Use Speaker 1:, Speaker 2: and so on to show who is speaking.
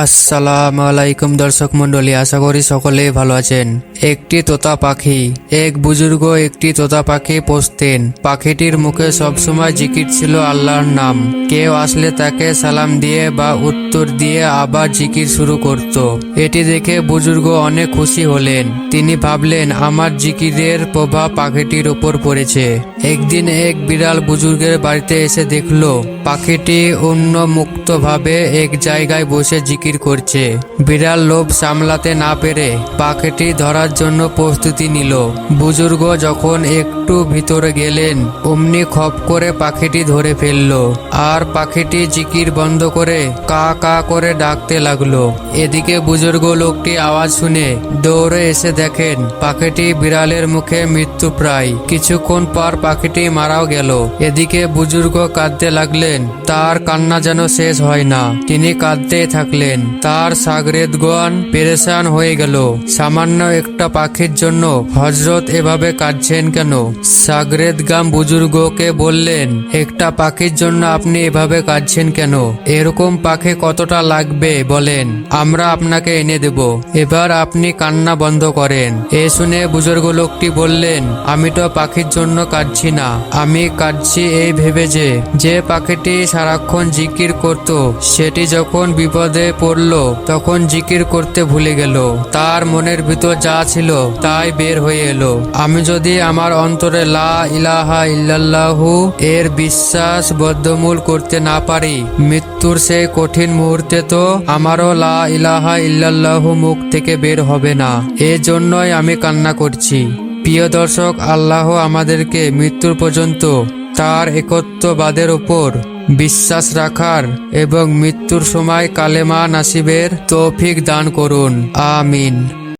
Speaker 1: আসসালামু আলাইকুম দর্শক মন্ডলী, আশা করি সকলেই ভালো আছেন। একটি তোতা পাখি। এক বুজুর্গ একটি তোতা পাখি পোষতেন। পাখিটির মুখে সবসময় জিকির ছিল আল্লাহর নাম। কেউ আসলে তাকে সালাম দিয়ে বা উত্তর দিয়ে আবার জিকির শুরু করত। এটি দেখে বুজুর্গ অনেক খুশি হলেন। তিনি ভাবলেন, আমার জিকিরের প্রভাব পাখিটির উপর পড়েছে। একদিন এক বিড়াল বুজুর্গের বাড়িতে এসে দেখল পাখিটি উন্মুক্তভাবে এক জায়গায় বসে জিকির করছে। বিড়াল লোভ সামলাতে না পেরে পাখিটি ধরার জন্য প্রস্তুতি নিল। বুজুর্গ যখন একটু ভিতরে গেলেন, অমনি খপ করে পাখিটি ধরে ফেলল। আর পাখিটি জিকির বন্ধ করে কা কা করে ডাকতে লাগলো। এদিকে বুজুর্গ লোকটি আওয়াজ শুনে দৌড়ে এসে দেখেন পাখিটি বিড়ালের মুখে মৃত্যুপ্রায়। কিছুক্ষণ পর পাখিটি মারাও গেল। এদিকে বুজুর্গ কাঁদতে লাগলেন। তার কান্না যেন শেষ হয় না। তিনি কাঁদতেই থাকলেন। তার শাগরেদগণ পেরেশান হয়ে গেল। সামান্য একটা পাখির জন্য হযরত এভাবে কাঁদছেন কেন? শাগরেদগাম বুজুর্গকে বললেন, একটা পাখির জন্য আপনি এভাবে কাঁদছেন কেন? এরকম পাখি কতটা লাগবে বলেন, আমরা আপনাকে এনে দেব। এবার আপনি কান্না বন্ধ করেন। এ শুনে বুজুর্গ লোকটি বললেন, আমি তো পাখির জন্য কাঁদছি না, আমি কাঁদছি এই ভেবে যে পাখিটি সারাক্ষণ জিকির করত, সেটি যখন বিপদে পড়ল তখন জিকির করতে ভুলে গেল। তার মনের ভিতর যা ছিল তাই বের হয়ে এলো। আমি যদি আমার অন্তরে লা ইলাহা ইল্লাল্লাহু এর বিশ্বাস বদ্ধমূল করতে না পারি, মৃত্যুর সেই কঠিন মুহূর্তে তো আমারও লা ইলাহা ইল্লাল্লাহু মুখ থেকে বের হবে না। এজন্যই আমি কান্না করছি। প্রিয় দর্শক, আল্লাহ আমাদেরকে মৃত্যুর পর্যন্ত তার একত্ববাদের উপর বিশ্বাস রাখার এবং মৃত্যুর সময় কালেমা নাসিবের তৌফিক দান করুন। আমিন।